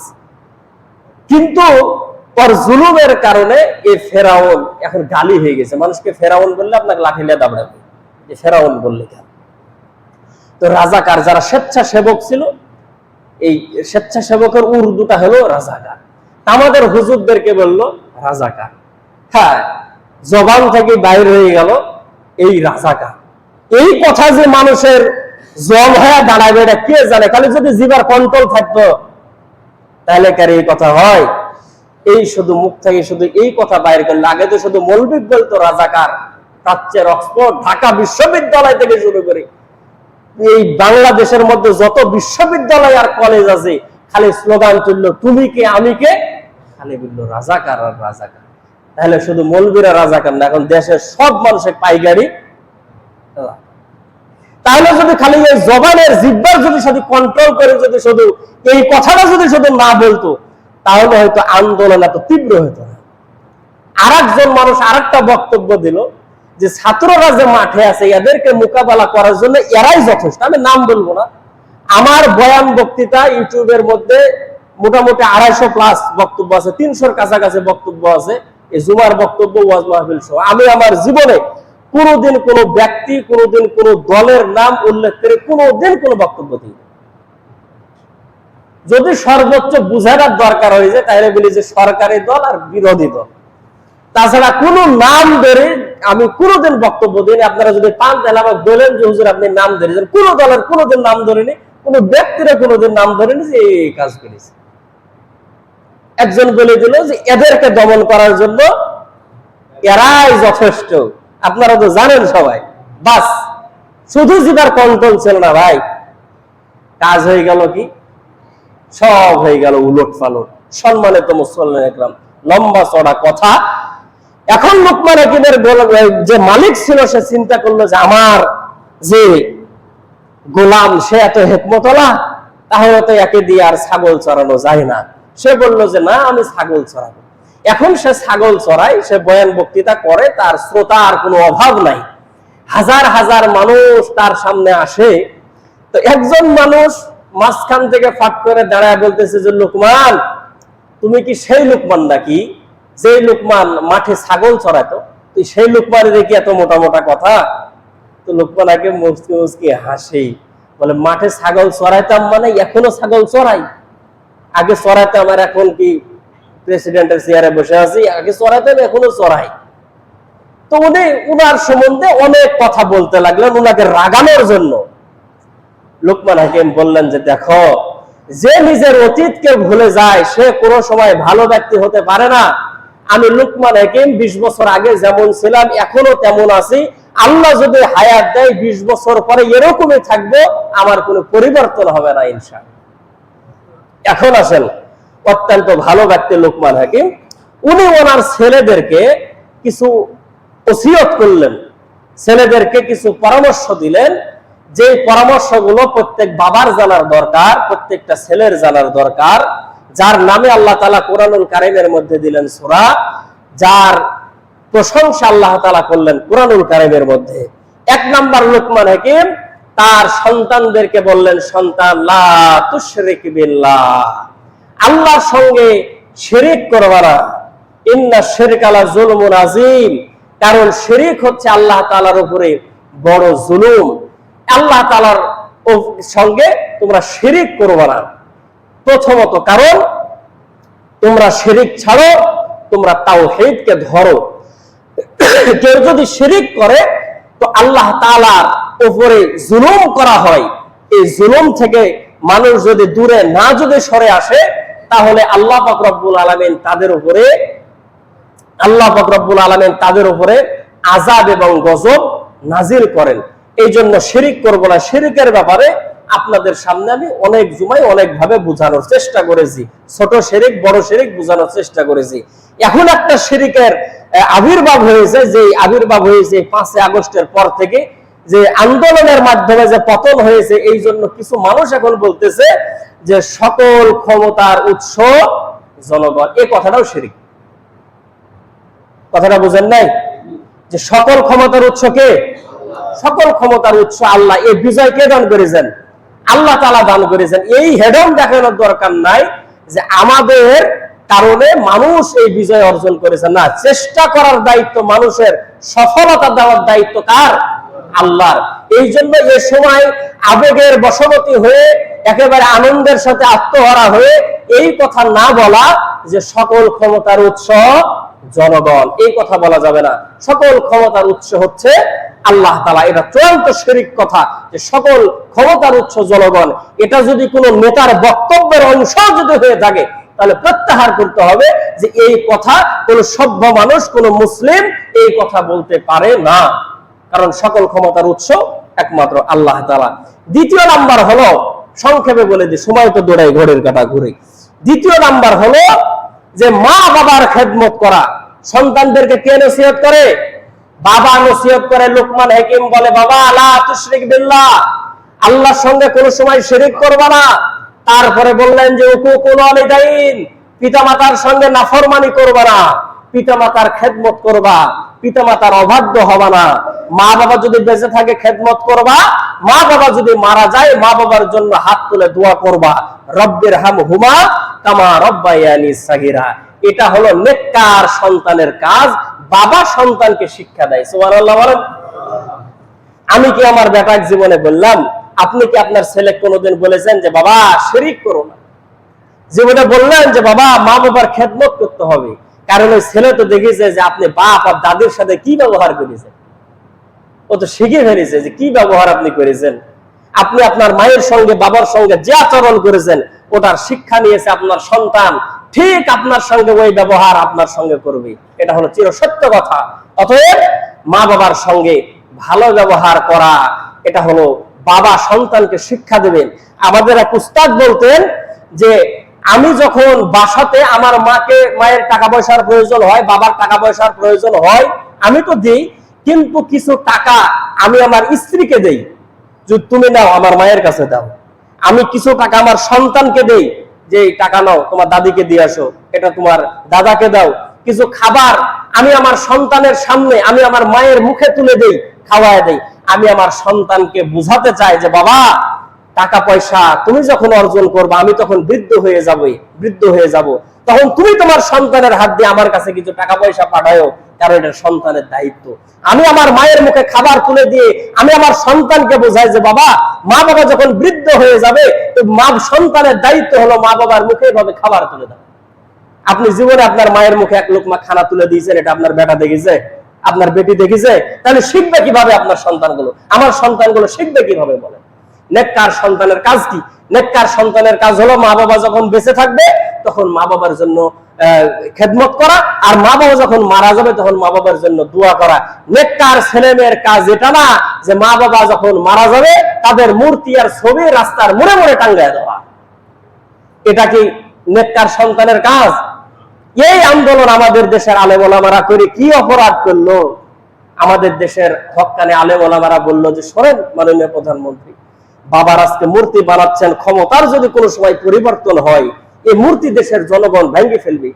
কিন্তু ওর জুলুমের কারণে এই ফেরাউন এখন গালি হয়ে গেছে। মানুষকে ফেরাউন বললে আপনাকে লাঠি লিয়ে দাবড়াবে, যে ফেরাউন বললে কেন? তো রাজাকার যারা স্বেচ্ছাসেবক ছিল, এই স্বেচ্ছাসেবকের উর্দুটা হলো রাজাকার। আমাদের হুজুরদেরকে বললো রাজাকার। হ্যাঁ, জবান থেকে বাইরে হয়ে গেল এই রাজাকার। এই কথা যে মানুষের জল হয়ে দাঁড়াবে এটা কে জানে? খালি যদি জিবার কন্ট্রোল থাকতো তাহলে কার এই কথা হয়? এই শুধু মুখ থেকে শুধু এই কথা বাইরে করলে, আগে তো শুধু মৌলবি বলতো রাজাকার। প্রাচ্যের অক্সফোর্ড, ঢাকা বিশ্ববিদ্যালয় থেকে শুরু করে এই বাংলাদেশের মধ্যে যত বিশ্ববিদ্যালয় আর কলেজ আছে, খালি স্লোগান তুললো তুমি কে আমি কে, খালি বললো রাজাকার আর রাজাকার। তাহলে শুধু মৌলবীরা রাজাকার না, এখন দেশের সব মানুষের পাইকারি। তাহলে যদি খালি এই জবানের জিহ্বার যদি শুধু কন্ট্রোল করে যদি শুধু এই কথাটা যদি শুধু না বলতো, তাহলে হয়তো আন্দোলন এত তীব্র হতো না। আর একজন মানুষ আর একটা বক্তব্য দিল যে ছাত্ররা যে মাঠে আছে এদেরকে মোকাবেলা করার জন্য এরাই যথেষ্ট। আমি নাম বলবো না। আমার বয়ান বক্তৃতা ইউটিউবের মধ্যে মোটামুটি 250+ বক্তব্য আছে, 300-র কাছাকাছি বক্তব্য আছে, এই জুমার বক্তব্য, ওয়াজ মাহফিল সহ। আমি আমার জীবনে কোনোদিন কোনো ব্যক্তি, কোনোদিন কোনো দলের নাম উল্লেখ করে কোনোদিন কোনো বক্তব্য দিই। যদি সর্বোচ্চ বুঝানোর দরকার হয়ে যায় তাহলে বলি যে সরকারি দল আর বিরোধী দল। তাছাড়া কোনো নাম ধরে আমি কোনোদিন বক্তব্য দিইনি। আপনারা যদি পান তাহলে আমাকে বলেন যে হুজুর আপনি নাম ধরেছেন। কোনো দলের কোনোদিন নাম ধরেনি, কোনো ব্যক্তিরা কোনোদিন নাম ধরেনি যে এই কাজ করেছে। একজন বলে দিল যে এদেরকে দমন করার জন্য এরাই যথেষ্ট। আপনারা তো জানেন সবাই। বাস শুধু জিবার কন্ট্রোল ছিল না ভাই, কাজ হয়ে গেল কি? সব হয়ে গেল উলট পালট। সম্মানিত মুসল্লিন একরাম, লম্বা চড়া কথা। এখন লুকমান হাকিমের যে মালিক ছিল সে চিন্তা করলো যে আমার যে গোলাম সে এত হেকমতওয়ালা, তাহলে তো একে দিয়ে আর ছাগল চড়ানো যায় না। সে বলল যে না, আমি ছাগল চড়াবো। এখন সে ছাগল চড়ায়, সে বয়ান বক্তৃতা করে, তার শ্রোতার কোনো অভাব নাই। হাজার হাজার মানুষ তার সামনে আসে। তো একজন মানুষ মাঝখান থেকে ফাট করে দাঁড়ায় বলতেছে যে লুকমান, তুমি কি সেই লুকমান নাকি যে লুকমান মাঠে ছাগল চড়াতো? তুই সেই লুকমানের দেখি এত মোটা মোটা কথা? তো লুকমান আগে মুচকি মুচকি হাসি, বলে মাঠে ছাগল চড়াইতাম মানে এখনো ছাগল চড়াই। আগে চড়াইতাম, আর এখন কি প্রেসিডেন্টের চেয়ারে বসে আছি, আগে চড়াইতাম এখনো চড়াই। তো উনি উনার সম্বন্ধে অনেক কথা বলতে লাগলেন উনাকে রাগানোর জন্য। লুকমান হাকিম বললেন যে দেখো, যে নিজের অতীতকে ভুলে যায় সে কোনো সময় ভালো ব্যক্তি হতে পারে না। আমি লুকমান হাকিম 20 বছর আগে যেমন ছিলাম এখনো তেমন আছি। আল্লাহ যদি হায়াত দেয় 20 বছর পরে এরকমই থাকবো, আমার কোনো পরিবর্তন হবে না ইনশাআল্লাহ। এখন আসেন অত্যন্ত ভালো ব্যক্তি লুকমান হাকিম। উনি ওনার ছেলেদেরকে কিছু ওসিয়ত করলেন, ছেলেদেরকে কিছু পরামর্শ দিলেন, যে পরামর্শগুলো প্রত্যেক বাবার জানার দরকার, প্রত্যেকটা ছেলের জানার দরকার। যার নামে আল্লাহ তাআলা কোরআনুল কারীমের মধ্যে দিলেন সূরা, যার প্রশংসা আল্লাহ তাআলা করলেন কোরআনুল কারীমের মধ্যে। 1 নাম্বার লুকমান হাকিম তার সন্তানদেরকে বললেন, সন্তান লা তুশরিক বিল্লাহ, আল্লাহর সঙ্গে শিরিক করবা না। ইন্না শিরকা লা যুলমুন আযীম, কারণ শিরিক হচ্ছে আল্লাহ তাআলার উপরে বড় জুলুম। আল্লাহ তাআলার সঙ্গে তোমরা শিরিক করবা না। প্রথমত কারণ তোমরা শিরিক ছাড়ো, তোমরা তাওহীদকে ধরো। কেউ যদি শিরিক করে তো আল্লাহ তাআলার উপরে জুলুম করা হয়। এই জুলুম থেকে মানুষ যদি দূরে না যদি সরে আসে, তাহলে আল্লাহ পাক রব্বুল আলামিন তাদের উপরে আযাব এবং গজব নাজিল করেন। এই জন্য শিরিক করবো না। শিরিকের ব্যাপারে আপনাদের সামনে আমি অনেক জুমায় অনেক ভাবে বোঝানোর চেষ্টা করেছি, ছোট শিরিক বড় শিরিক বোঝানোর চেষ্টা করেছি। এখন একটা শিরিকের আবির্ভাব হয়েছে, যে আবির্ভাব হয়েছে 5 আগস্টের পর থেকে, যে আন্দোলনের মাধ্যমে যে পতন হয়েছে, এই জন্য কিছু মানুষ এখন বলতেছে যে সকল ক্ষমতার উৎস জনগণ। এই কথাটাও শিরিক। কথাটা বুঝেন নাই? যে সকল ক্ষমতার উৎস কে? সকল ক্ষমতার উৎস আল্লাহ। এই বিজয় কে দান করেছেন? আল্লাহ তাআলা দান করেছেন। এই হেডম দেখানোর দরকার নাই যে আমাদের কারণে মানুষ এই বিজয় অর্জন করেছে, না, চেষ্টা করার দায়িত্ব মানুষের, সফলতা দেওয়ার দায়িত্ব কার? আল্লাহর। এই জন্য এ সময় আবেগের বশবর্তী হয়ে একেবারে আনন্দের সাথে আত্মহারা হয়ে এই কথা না বলা যে সকল ক্ষমতার উৎস জনগণ, এই কথা বলা যাবে না। সকল ক্ষমতার উৎস হচ্ছে আল্লাহ তাআলা। এটা চূড়ান্ত শিরিক কথা যে সকল ক্ষমতার উৎস জনগণ। এটা যদি কোনো নেতার বক্তব্যের অংশ যদি হয়ে থাকে তাহলে প্রত্যাহার করতে হবে যে এই কথা কোন সভ্য মানুষ, কোন মুসলিম এই কথা বলতে পারে না, কারণ সকল ক্ষমতার উৎস একমাত্র আল্লাহ তাআলা। দ্বিতীয় নাম্বার হলো, সংক্ষেপে বলে দিই, সময় তো দৌড়াই, ঘড়ির কাঁটা ঘুরে। দ্বিতীয় নাম্বার হলো যে মা বাবার খেদমত করা। সন্তানদেরকে কে নসিহত করে? বাবা নসিহত করে। লোকমান হাকিম বলে, বাবা লা তুশরিক বিল্লাহ, আল্লাহর সঙ্গে কোনো সময় শিরিক করবা না। তারপরে বললেন যে উকুকুল ওয়ালিদাইন, পিতামাতার সঙ্গে নাফরমানি করবা না, পিতামাতার খেদমত করবা, পিতামাতার অবাধ্য হবা না। মা বাবা যদি বেঁচে থাকে খেদমত করবা, মা বাবা যদি মারা যায় মা বাবার জন্য হাত তুলে দোয়া করবা, রব্বির হামহুমা কামা রব্বায়ানি সাগীরা। এটা হলো নেককার সন্তানের কাজ। বাবা সন্তানকে শিক্ষা দেয়। সুবহানাল্লাহ বলেন। আমি কি আমার বেটার জীবনে বললাম? আপনি কি আপনার ছেলে কোনোদিন বলেছেন যে বাবা শিরিক করো না? জীবনে বললেন যে বাবা মা বাবার খেদমত করতে হবে? কারণ ওই ছেলে তো দেখেছে যে আপনি বাপ আর দাদির সাথে কি ব্যবহার করেছেন, ও তো শিখে ফেলেছে যে কি ব্যবহার আপনি করেছেন। আপনি আপনার মায়ের সঙ্গে বাবার সঙ্গে যে আচরণ করেছেন ওটার শিক্ষা নিয়েছে আপনার সন্তান, ঠিক আপনার সঙ্গে ওই ব্যবহার আপনার সঙ্গে করবে। এটা হলো চিরসত্য কথা। অতএব মা বাবার সঙ্গে ভালো ব্যবহার করা, এটা হলো বাবা সন্তানকে শিক্ষা দেবেন। আমাদের এক উস্তাদ বলতেন যে আমি যখন বাসাতে আমার মায়ের টাকা পয়সার প্রয়োজন হয়, বাবার টাকা পয়সার প্রয়োজন হয়, আমি তো দিই, কিন্তু কিছু টাকা আমি আমার স্ত্রীকে দেই, যে তুমি নাও আমার মায়ের কাছে দাও। আমি কিছু টাকা আমার সন্তানকে দেই, যে টাকা নাও তোমার দাদিকে দিয়ে আসো, এটা তোমার দাদাকে দাও। কিছু খাবার আমি আমার সন্তানের সামনে, আমি আমার মায়ের মুখে তুলে দেই, খাওয়ায় দেই। আমি আমার সন্তানকে বুঝাতে চাই যে বাবা টাকা পয়সা তুমি যখন অর্জন করবে আমি তখন বৃদ্ধ হয়ে যাব, তখন তুমি তোমার সন্তানের হাত দিয়ে আমার কাছে কিছু টাকা পয়সা পাঠায়ো, কারণ এটা সন্তানের দায়িত্ব। আমি আমার মায়ের মুখে খাবার তুলে দিয়ে আমি আমার সন্তানকে বোঝাই যে বাবা মা বাবা যখন বৃদ্ধ হয়ে যাবে তো সন্তানের দায়িত্ব হলো মা বাবার মুখে এভাবে খাবার তুলে দাও। আপনি জীবনে আপনার মায়ের মুখে এক লোকমা খানা তুলে দিয়েছেন, এটা আপনার বেটা দেখেছে, আপনার বেটি দেখেছে? তাহলে শিখবে কিভাবে আপনার সন্তানগুলো? আমার সন্তানগুলো শিখবে কিভাবে? বলেন। নেককার সন্তানের কাজ কি? নেককার সন্তানের কাজ হলো মা বাবা যখন বেঁচে থাকবে তখন মা বাবার জন্য খেদমত করা, আর মা বাবা যখন মারা যাবে তখন মা বাবার জন্য দোয়া করা। নেককার ছেলে মেয়ের কাজ এটা না যে মা বাবা যখন মারা যাবে তাদের মূর্তি আর ছবি রাস্তার মোড়ে মোড়ে টাঙ্গায় দেওয়া। এটা কি নেককার সন্তানের কাজ? এই আন্দোলন আমাদের দেশের আলেম ওলামারা করে কি অপরাধ করলো? আমাদের দেশের হক্কানে আলেম ওলামারা বললো যে শোনেন মাননীয় প্রধানমন্ত্রী, বাবার আজকে মূর্তি বানাচ্ছেন, ক্ষমতার যদি কোনো সময় পরিবর্তন হয় এই মূর্তি দেশের জনগণ ভেঙে ফেলবে,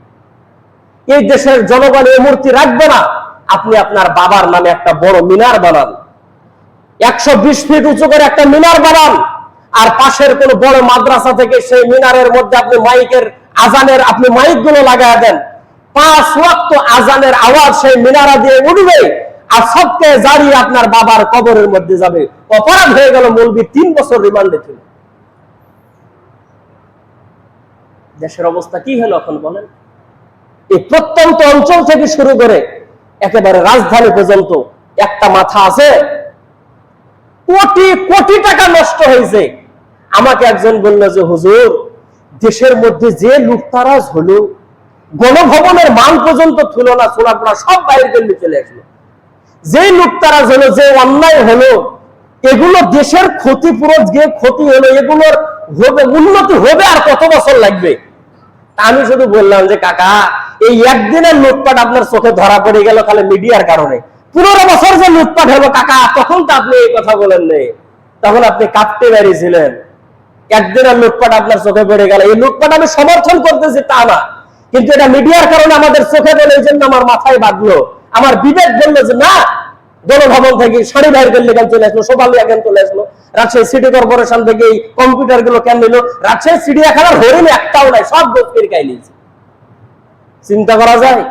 এই দেশের জনগণ এই মূর্তি রাখবে না। আপনি আপনার বাবার নামে একটা বড় মিনার বানান, 120 ফিট উঁচু করে একটা মিনার বানান, আর পাশের কোন বড় মাদ্রাসা থেকে সেই মিনারের মধ্যে আপনি মাইকের আজানের আপনি মাইক গুলো লাগায় দেন, 5 ওয়াক্ত আজানের আওয়াজ সেই মিনারা দিয়ে উঠবে, আর সবকে জারি আপনার বাবার কবরের মধ্যে যাবে। অপরাধ হয়ে গেল, মৌলবি 3 বছর রিমান্ডে ছিল। দেশের অবস্থা কি হলো এখন বলেন? এই প্রত্যন্ত অঞ্চল থেকে শুরু করে একেবারে রাজধানী পর্যন্ত একটা মাথা আছে, কোটি কোটি টাকা নষ্ট হয়েছে। আমাকে একজন বলল যে হুজুর দেশের মধ্যে যে লুটতারাজ হলো, গণভবনের মান পর্যন্ত ছিল না, সোনাপোড়া সব বাইরে দিল্লি চলে আসলো। যে লুটতারাজ হলো, যে অন্যায় হলো, এগুলো দেশের ক্ষতিপূরণ, যে ক্ষতি হলো, এগুলোর হবে উন্নতি হবে আর কত বছর লাগবে? আমি শুধু বললাম যে কাকা, এই একদিনের লুটপাট আপনার চোখে ধরা পড়ে গেল খালি মিডিয়ার কারণে। 15 বছর যে লুটপাট হলো কাকা, তখন তো আপনি এই কথা বলেন নেই, তখন আপনি কাঁপতে বেরিয়েছিলেন। একদিনের লুটপাট আপনার চোখে পড়ে গেল। এই লুটপাট আমি সমর্থন করতেছি তা না, কিন্তু এটা মিডিয়ার কারণে আমাদের চোখে পড়ে, এই জন্য আমার মাথায় বাঁধলো, আমার বিবেক বললো যে না, গণভবন থেকে শাড়ি বাইর করলে কেন চলে আসলো, সোপালিয়া কেন চলে আসলো, রাজশাহী সিটি কর্পোরেশন থেকে এই কম্পিউটার গুলো কেন নিল, রাজশাহী চিড়িয়াখানার হরিণ একটাও নাই, সব গোষ্ঠীর গায়ে নিয়েছে। চিন্তা করা যায়?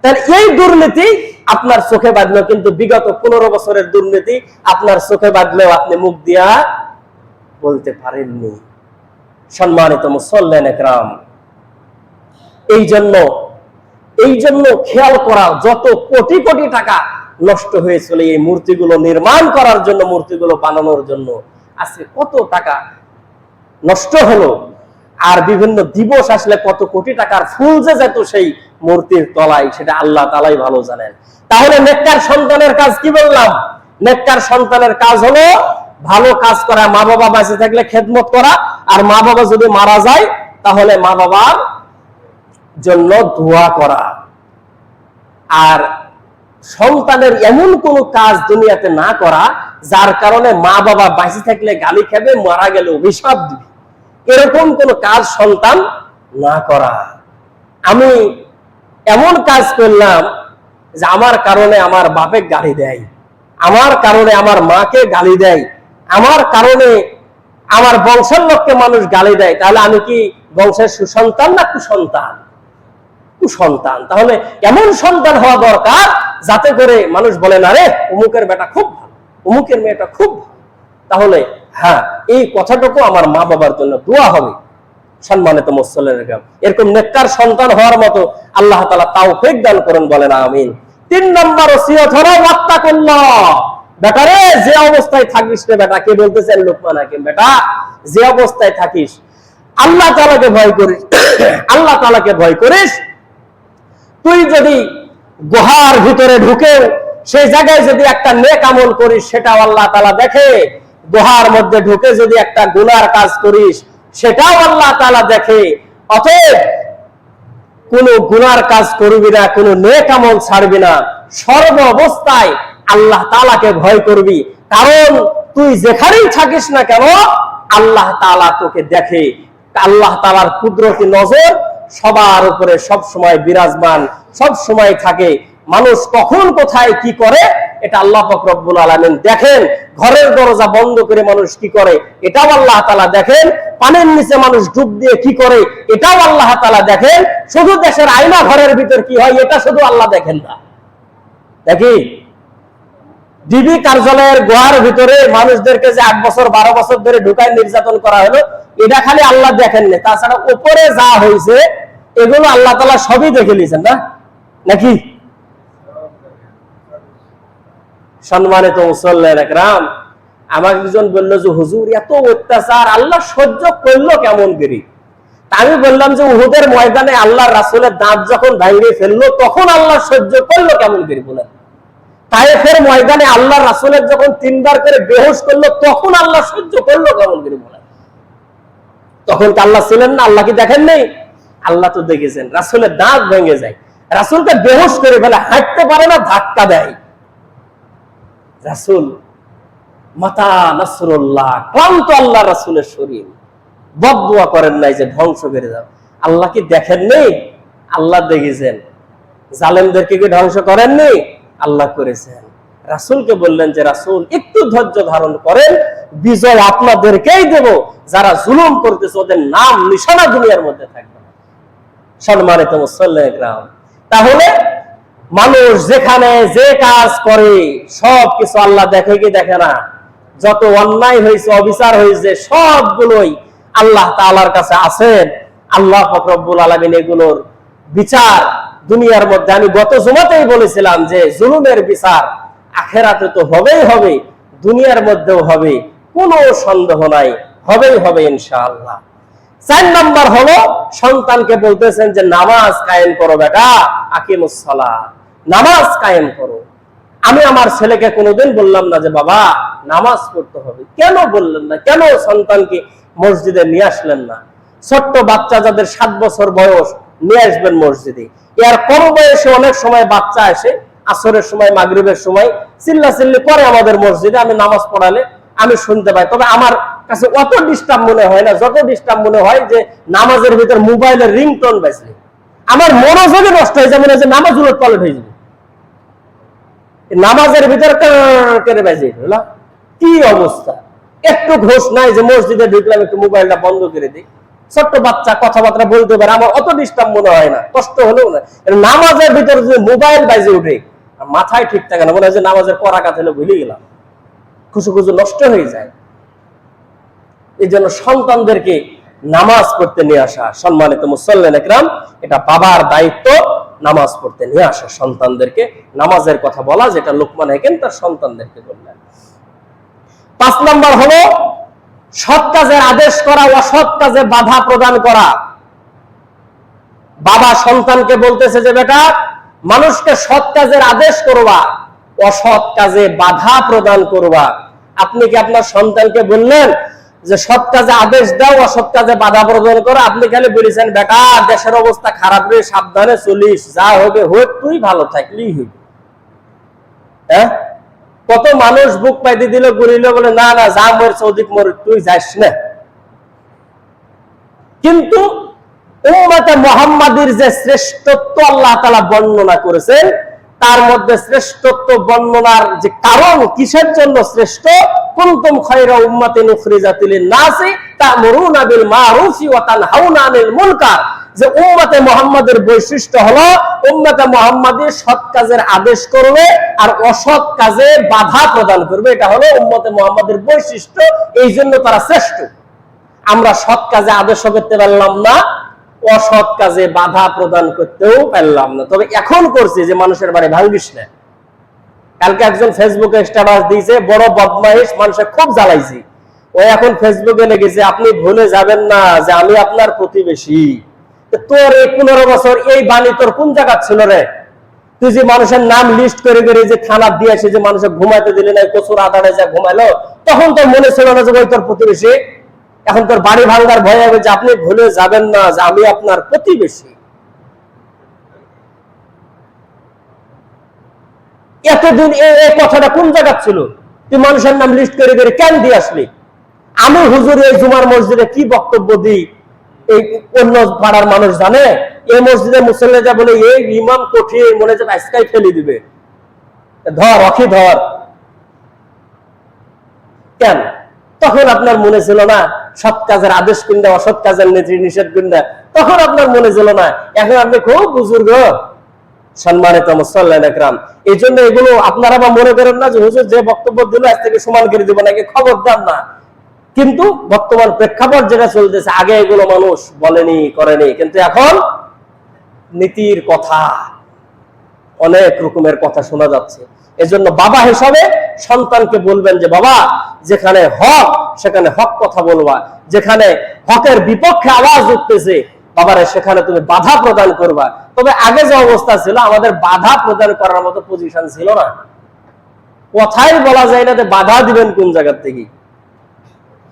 তাহলে এই দুর্নীতি আপনার চোখে বাঁধলো, কিন্তু বিগত 15 বছরের দুর্নীতি আপনার চোখে বাঁধলেও আপনি মুখ দিয়া বলতে পারেননি। সম্মানিত মুসল্লিন একরাম, এই জন্য খেয়াল করা, যত কোটি কোটি টাকা নষ্ট হয়েছিল এই মূর্তিগুলো নির্মাণ করার জন্য, মূর্তিগুলো বানানোর জন্য, আজকে কত টাকা নষ্ট হলো। আর বিভিন্ন দিবস আসলে কত কোটি টাকার ফুল যে যেত সেই মূর্তির তলায়, সেটা আল্লাহ তাআলাই ভালো জানেন। তাহলে নেককার সন্তানের কাজ কি বললাম? নেককার সন্তানের কাজ হলো ভালো কাজ করা, মা বাবা বেঁচে থাকলে খেদমত করা, আর মা বাবা যদি মারা যায় তাহলে মা বাবার জন্য দোয়া করা। আর সন্তানের এমন কোন কাজ দুনিয়াতে না করা যার কারণে মা বাবা বেঁচে থাকলে গালি খাবে, মারা গেলে অভিশাপ দিবে, এরকম কোন কাজ সন্তান না করা। আমি এমন কাজ করলাম যে আমার কারণে আমার বাপে গালি দেয়, আমার কারণে আমার মাকে গালি দেয়, আমার কারণে আমার বংশের লোককে মানুষ গালি দেয়, তাহলে আমি কি বংশের সুসন্তান না কুসন্তান? কুসন্তান। তাহলে এমন সন্তান হওয়া দরকার যাতে করে মানুষ বলে না রে অমুকের বেটা খুব ভালো, অমুকের মেয়েটা খুব ভালো। তাহলে হ্যাঁ, এই কথাটুকু আমার মা বাবার জন্য দোয়া হবে। সম্মানিত মুসল্লিরা, এরকম নেককার সন্তান হওয়ার মতো আল্লাহ তাআলা তাওফিক দান করুন, বলেন আমিন। 3 নম্বর ওসিয়ত হলো ওয়াত্তাকুল্লাহ। বেটা রে, যে অবস্থায় থাকিস রে বেটা, কে বলতেছেন? লোকমান হাকিম। বেটা, যে অবস্থায় থাকিস আল্লাহ তাআলাকে ভয় করিস, আল্লাহ তাআলাকে ভয় করিস। তুই যদি গুহার ভিতরে ঢুকে সেই জায়গায় যদি একটা নেক আমল করিস, সেটাও আল্লাহ তাআলা দেখে। গুহার মধ্যে ঢুকে যদি একটা গুনার কাজ করিস, সেটাও আল্লাহ তাআলা দেখে। অতএব কোন গুনার কাজ করবি না, কোন নেক আমল ছাড়বি না, সর্ব অবস্থায় আল্লাহ তাআলাকে ভয় করবি। কারণ তুই যেখানেই থাকিস না কেন আল্লাহ তাআলা তোকে দেখে। আল্লাহ তাআলার কুদরতি নজর সবার উপরে সব সময় বিরাজমান, সব সময় থাকে। মানুষ কখন কোথায় কি করে এটা আল্লাহ পাক রব্বুল আলামিন দেখেন। ঘরের দরজা বন্ধ করে মানুষ কি করে এটাও আল্লাহ তাআলা দেখেন। পানির নিচে মানুষ ডুব দিয়ে কি করে এটাও আল্লাহ তাআলা দেখেন। শুধু দেশের আয়না ঘরের ভিতর কি হয় এটা শুধু আল্লাহ দেখেন না। দেখি ডিবি কার্যালয়ের গুহার ভিতরে মানুষদেরকে যে 8 বছর 12 বছর ধরে ঢুকায় নির্যাতন করা হলো, এটা খালি আল্লাহ দেখেন না, তাছাড়া উপরে যা হয়েছে এগুলো আল্লাহ তাআলা সবই দেখে নিয়েছেন, না নাকি? সম্মানিত মুসল্লিরা একরাম, আমাকে একজন বলল যে হুজুর এত অত্যাচার আল্লাহ সহ্য করলো কেমন করে? আমি বললাম যে উহুদের ময়দানে আল্লাহর রাসূলের দাঁত যখন ভাঙিয়ে ফেললো তখন আল্লাহ সহ্য করলো কেমন করে বলেন? তায়েফের ময়দানে আল্লাহর রাসূলের যখন 3 বার করে বেহুশ করলো তখন আল্লাহ সহ্য করলো কেমন করে বলেন? তখন কি আল্লাহ ছিলেন না? আল্লাহ কি দেখেন নাই? আল্লাহ তো দেখেছেন। রাসূলের দাঁত ভেঙে যায়, রাসূলকে বেহুশ করে ফেলে, হাঁটতে পারে না, ধাক্কা দেয়। রাসূল মাতা নাসরুল্লাহ, ক্লান্ত আল্লাহ রাসূলের শরীর, বদদুয়া করেন নাই যে ধ্বংস করে দাও। আল্লাহ কি দেখেন নেই? আল্লাহ দেখেছেন। জালেমদেরকে কি ধ্বংস করেননি? আল্লাহ করেছেন। রাসূলকে বললেন যে রাসূল একটু ধৈর্য ধারণ করেন, বিজয় আপনাদেরকেই দেব। যারা জুলুম করতেছে ওদের নাম নিশানা দুনিয়ার মধ্যে থাকবে। সম্মানিত মুসল্লিরা ইকরাম, তাহলে মানুষ যেখানে যে কাজ করে সব কিছু আল্লাহ দেখে কি দেখে না? যত অন্যায় হয়েছে, অবিচার হয়েছে, সবগুলোই আল্লাহ তাআলার কাছে আছেন। আল্লাহ পাক রব্বুল আলামিন এগুলোর বিচার দুনিয়ার মধ্যে, আমি গত জুমাতেই বলেছিলাম যে জুলুমের বিচার আখিরাতে তো হবেই হবে, দুনিয়ার মধ্যেও হবে, কোনো সন্দেহ নাই, হবেই হবে ইনশাআল্লাহ। 4 নম্বর হলো সন্তানকে বলতেছেন যে নামাজ কায়েম করো বেটা, আকিমুস সালাত, নামাজ কায়েম করো। আমি আমার ছেলেকে কোনোদিন বললাম না যে বাবা নামাজ পড়তে হবে। কেন বললেন না? কেন সন্তানকে মসজিদে নিয়ে আসলেন না? ছোট্ট বাচ্চা যাদের 7 বছর বয়স নিয়ে আসবেন মসজিদে। এর কম বয়সে অনেক সময় বাচ্চা আসে, আসরের সময় মাগরিবের সময় চিল্লাচিল্লি করে আমাদের মসজিদে, আমি নামাজ পড়ালে আমি শুনতে পাই। তবে আমার কাছে অত ডিস্টার্ব মনে হয় না, যত ডিস্টার্ব মনে হয় যে নামাজের ভিতর মোবাইলের রিংটোন বাজলে আমার মনোযোগই নষ্ট হয়ে যাবে, যে নামাজ উলট পালট হয়ে যাবে। নামাজের ভিতর কেড়ে বাজে কি অবস্থা! একটু ঘোষ নাই যে মসজিদে ঢুকলাম একটু মোবাইলটা বন্ধ করে দিই। ছোট্ট বাচ্চা কথাবার্তা বলতে পারে, আমার অত ডিস্টার্ব মনে হয় না, কষ্ট হলেও না। নামাজের ভিতরে যে মোবাইল বাজে উঠে মাথায় ঠিক থাকে না, মনে হয় যে নামাজের করাকাত হলে ভুলে গেলাম, খুশু খুশু নষ্ট হয়ে যায়। এই জন্য সন্তানদেরকে নামাজ পড়তে নিয়ে আসা, সম্মানিত মুসল্লিন ইকরাম, এটা বাবার দায়িত্ব। নামাজ পড়তে নিয়ে আসা, সন্তানদেরকে নামাজের কথা বলা, যেটা লোকমান হাকিম তার সন্তানদেরকে বললেন। 5 নম্বর হলো সৎ কাজের আদেশ করা, অসৎ কাজে বাধা প্রদান করা। বাবা সন্তানকে বলতেছে যে বেটা মানুষকে সৎ কাজের আদেশ করবা, অসৎ কাজে বাধা প্রদান করবা। আপনি কি আপনার সন্তানকে বললেন যে সৎ কাজে আদেশ দাও, অসৎ কাজে বাধা প্রদান করো? আপনি খালি বলেছেন বেটা দেশের অবস্থা খারাপ রে, সাবধানে চলিস, যা হবে হোক, তুই ভালো থাকলেই হইবে। হ্যাঁ, কত মানুষ বুক পাইতে দিল, ঘুরিল, বলে না না যা মরছে অধিক মর, তুই যাস না। কিন্তু উম্মতে মুহাম্মাদীর যে শ্রেষ্ঠত্ব আল্লাহ তাআলা বর্ণনা করেছেন, তার মধ্যে শ্রেষ্ঠত্ব বর্ণনার যে কারণ, কিসের জন্য শ্রেষ্ঠ, কুনতুম খায়রা উম্মাতিন উখরিজাত লিন-নাসি তা'মুরুনা বিল মা'রুফি ওয়া তানহাউনা আনিল মুনকার। যে উম্মতে মুহাম্মাদের বৈশিষ্ট্য হলো উম্মতে মুহাম্মাদী সৎ কাজের আদেশ করবে আর অসৎ কাজে বাধা প্রদান করবে। এটা হলো উম্মতে মুহাম্মাদের বৈশিষ্ট্য, এই জন্য তারা শ্রেষ্ঠ। আমরা সৎ কাজে আদেশ করতে পারলাম না, অসৎ কাজে বাধা প্রদান করতেও পারলাম না। তবে এখন করছি যে মানুষের বাড়ি ভাঙ্গিস না। কালকে একজন ফেসবুকে স্ট্যাটাস দিয়েছে, বড় বদমাইশ, মানুষের খুব জ্বালাইছি। ও এখন ফেসবুকে লিখেছে আপনি ভুলে যাবেন না যে আমি আপনার প্রতিবেশী। তোর এই 15 বছর এই বাণী তোর কোন জায়গা ছিল রে? তুই যে মানুষের নাম লিস্ট করে করে যে থানা দিয়েছে, যে মানুষের ঘুমাইতে দিলে না, কচুর আদানে যা ঘুমাইলো, তখন তোর মনে ছিল না যে ওই তোর প্রতিবেশী? এখন তোর বাড়ি ভাঙ্গার ভয় হবে যে আপনি ভুলে যাবেন না যে আমি আপনার প্রতিবেশী। এতদিন এই কথাটা কোন জায়গা ছিল? তুই মানুষের নাম লিস্ট করে করে কেন দিয়ে আসলি? আমি হুজুর এই জুমার মসজিদে কি বক্তব্য দিই এই অন্য পাড়ার মানুষ জানে? এই মসজিদে মুসল্লি যা বলে এই ইমাম কঠিন, মনে হচ্ছে আজকাই ফেলে দিবে, ধর অখি ধর। কেন? তখন আপনার মনে ছিল না সৎ কাজের আদেশ কিনলে অসৎ কাজের নিষেধ কিনলে? তখন আপনার মনে ছিল না। এখন আপনি খুব বুজুর্গ, সম্মানিত মুসল্লিন ইকরাম। এই জন্য এগুলো আপনারা বা মনে করেন না যে হুজুর যে বক্তব্য দিল আজ থেকে সমান করে দিব নাকি, খবরদার না। কিন্তু বর্তমান প্রেক্ষাপট যেটা চলতেছে, আগে এগুলো মানুষ বলেনি, করেনি, কিন্তু এখন নীতির কথা, অনেক রকমের কথা শোনা যাচ্ছে। এজন্য বাবা হিসাবে সন্তানকে বলবেন যে বাবা যেখানে হক সেখানে হক কথা বলবা, যেখানে হকের বিপক্ষে আওয়াজ উঠতেছে বাবারে সেখানে তুমি বাধা প্রদান করবা। তবে আগে যে অবস্থা ছিল, আমাদের বাধা প্রদান করার মতো পজিশন ছিল না। কথাই বলা যায় না যে বাধা দিবেন কোন জায়গা থেকে,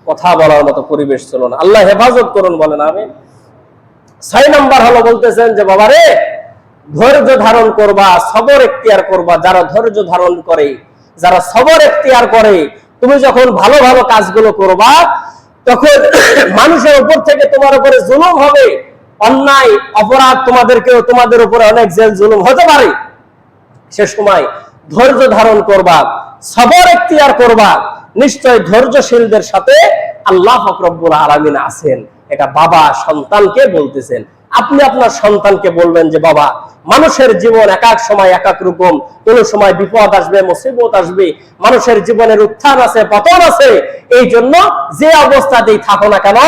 কথা বলার মতো পরিবেশ ছিল না। আল্লাহ হেফাজত করুন, বলেন আমিন। 6 নম্বর হলো বলতেছেন যে বাবারে ধৈর্য ধারণ করবা, সবর এখতিয়ার করবা। যারা ধৈর্য ধারণ করে, যারা সবর এখতিয়ার করে, তুমি যখন ভালো ভালো কাজগুলো করবা তখন মানুষের উপর থেকে তোমার উপরে জুলুম হবে, অন্যায় অপরাধ তোমাদের উপরে অনেক জেল জুলুম হতে পারে। সে সময় ধৈর্য ধারণ করবা, সবর এখতিয়ার করবা। নিশ্চয় ধৈর্যশীলদের সাথে আল্লাহ পাক রব্বুল আলামিন আছেন। এটা বাবা সন্তানকে বলতেছেন। আপনি আপনার সন্তানকে বলবেন যে বাবা মানুষের জীবন এক এক সময় এক এক রকম, কোন সময় বিপদ আসবে, মুসিবত আসবে, মানুষের জীবনের উত্থান আছে, পতন আছে। এই জন্য যে অবস্থাতেই থাকো না কেন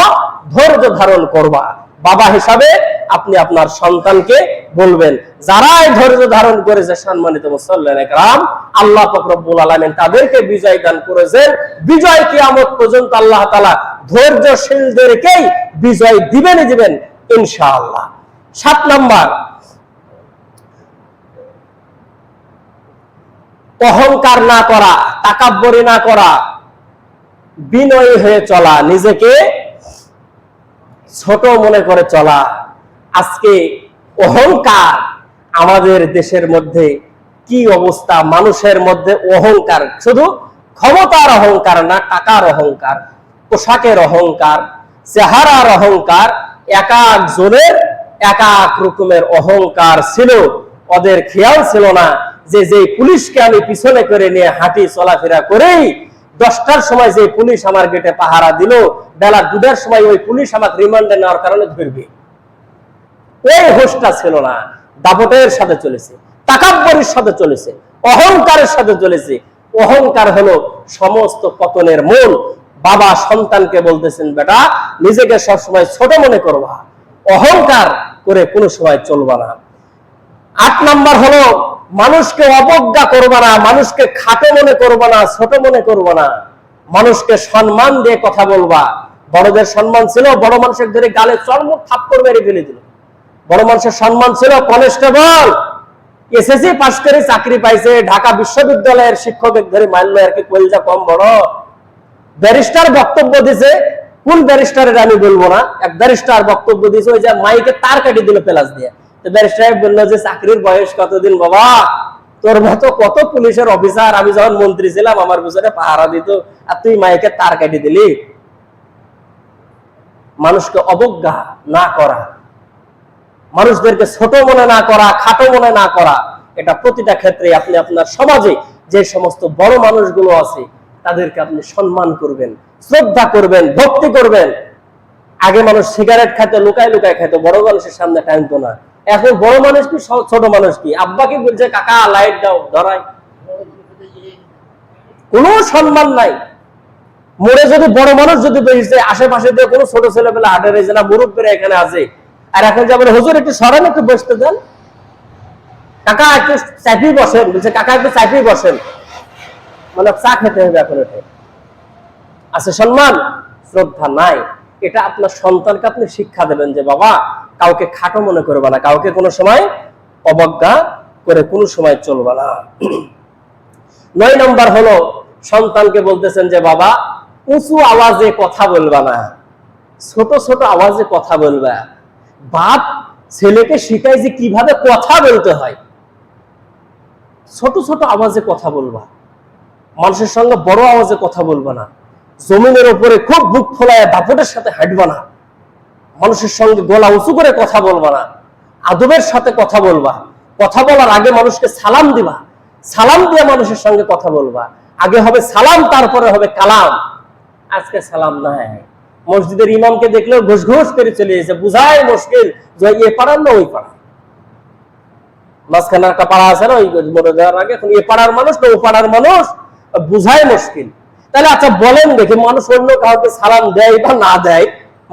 ধৈর্য ধারণ করবা। বাবা হিসাবে আপনি আপনার সন্তানকে বলবেন। যারাই ধৈর্য ধারণ করেছে সম্মানিত মুসল্লিন ইকরাম, আল্লাহ পাক রব্বুল আলামিন তাদেরকে বিজয় দান করেছেন। বিজয় কিয়ামত পর্যন্ত আল্লাহ তাআলা ধৈর্যশীলদেরকেই বিজয় দিবেন ইনশাআল্লাহ। 7 নাম্বার, অহংকার না করা, তাকাব্বরি না করা, বিনয়ী হয়ে চলা, নিজেকে ছোট মনে করে চলা। আজকে অহংকার আমাদের দেশের মধ্যে কি অবস্থা, মানুষের মধ্যে অহংকার, শুধু ক্ষমতার অহংকার না, টাকার অহংকার, পোশাকের অহংকার, চেহারার অহংকার, এক এক জনের এক এক রকমের অহংকার ছিল। ওদের খেয়াল ছিল না যে যে পুলিশকে আমি পিছনে করে নিয়ে হাঁটি চলাফেরা করেই 10টার সময় যে পুলিশ আমার গেটে পাহারা দিল, বেলা 2টার সময় ওই পুলিশ আমাকে রিমান্ডে নেওয়ার কারণে ধরবে, ওই হোশটা ছিল না। দাপটের সাথে চলেছে, তাকাব্বরের সাথে চলেছে, অহংকারের সাথে চলেছে। অহংকার হলো সমস্ত পতনের মূল। বাবা সন্তানকে বলতেছেন, বেটা নিজেকে সবসময় ছোট মনে করবা, অহংকার করে কোনো সময় চলবা না। 8 নাম্বার হলো মানুষকে অবজ্ঞা করবা না, মানুষকে খাটো মনে করবা না, ছোট মনে করবা না, মানুষকে সম্মান দিয়ে কথা বলবা। বড়দের সম্মান ছিল বড় মানুষের ধরে গালে চড়মুখ থাপ্পড় মেরে ফেলে দিল। বড় মানুষের সম্মান ছিল কনস্টেবল, এসএসসি পাস করে চাকরি পাইছে, ঢাকা বিশ্ববিদ্যালয়ের শিক্ষকের ধরে মারল, আর কি কলজা কম বড়। ব্যারিস্টার বক্তব্য দিছে, কোন ব্যারিস্টারের আমি বলবো না, এক ব্যারিস্টার বক্তব্য দিছে, ওই যে মাইকে তার কাটি দিল প্লাস দিয়ে। তো ব্যারিস্টার বললো যে চাকরির বয়স কতদিন বাবা, তোর মতো কত পুলিশের অফিসার আমি যখন মন্ত্রী ছিলাম আমার পিছনে পাহারা দিত, আর তুই মাইকে তার কাটি দিলি। মানুষকে অবজ্ঞা না করা, মানুষদেরকে ছোট মনে না করা, খাটো মনে না করা, এটা প্রতিটা ক্ষেত্রে আপনি আপনার সমাজে যে সমস্ত বড় মানুষগুলো আছে তাদেরকে আপনি সম্মান করবেন, শ্রদ্ধা করবেন, ভক্তি করবেন। আগে মানুষ সিগারেট খাইতো, লুকায় লুকায় খাইতো, বড় মানুষের সামনে টানতো না। এখন বড় মানুষ কি ছোট মানুষ কি, আব্বাকে বলছে কাকা লাইট দাও ধরাই, কোনো সম্মান নাই। মোড়ে যদি বড় মানুষ যদি বেরিয়েছে, আশেপাশে দিয়ে কোনো ছোট ছেলে পেলে হাটে রয়েছে না, মুরব্বীরা এখানে আছে, আর এখন যাবেন হুজুর একটু সরেন, একটু বসতে দেন, কাকা একটু চাপি বসেন, বলছে কাকা একটু চাপি বসেন, মানে চা খেতে হবে এখন। এটা আছে সম্মান, শ্রদ্ধা নাই। এটা আপনার সন্তানকে আপনি শিক্ষা দেবেন যে বাবা কাউকে খাটো মনে করবে না, কাউকে কোনো সময় অবজ্ঞা করে কোনো সময় চলবে না। 9 নম্বর হলো সন্তানকে বলতেছেন যে বাবা উঁচু আওয়াজে কথা বলবা না, ছোট ছোট আওয়াজে কথা বলবা। বাপ ছেলেকে শিখায় যে কিভাবে কথা বলতে হয়, ছোট ছোট আওয়াজে কথা বলবা, মানুষের সঙ্গে বড় আওয়াজে কথা বলবা না, জমিনের উপরে খুব বুক ফোলায় দাপটের সাথে হাঁটবা না, মানুষের সঙ্গে গলা উঁচু করে কথা বলবা না, আদবের সাথে কথা বলবা। কথা বলার আগে মানুষকে সালাম দিবা, সালাম দিয়ে মানুষের সঙ্গে কথা বলবা। আগে হবে সালাম, তারপরে হবে কালাম। আজকে সালাম নাই, মসজিদের ইমামকে দেখলেও ঘুষ ঘুষ করে চলে এসে, বুঝায় মুশকিল যে এ পাড়ার না ওই পাড়া, মাঝখানে একটা পাড়া আছে না, ওই মরে যাওয়ার আগে, এখন এ পাড়ার মানুষ না ও পাড়ার মানুষ, বুঝায় মুশকিল। তাহলে আচ্ছা বলেন দেখি, মানুষ অন্য কাউকে সালাম দেয় বা না দেয়,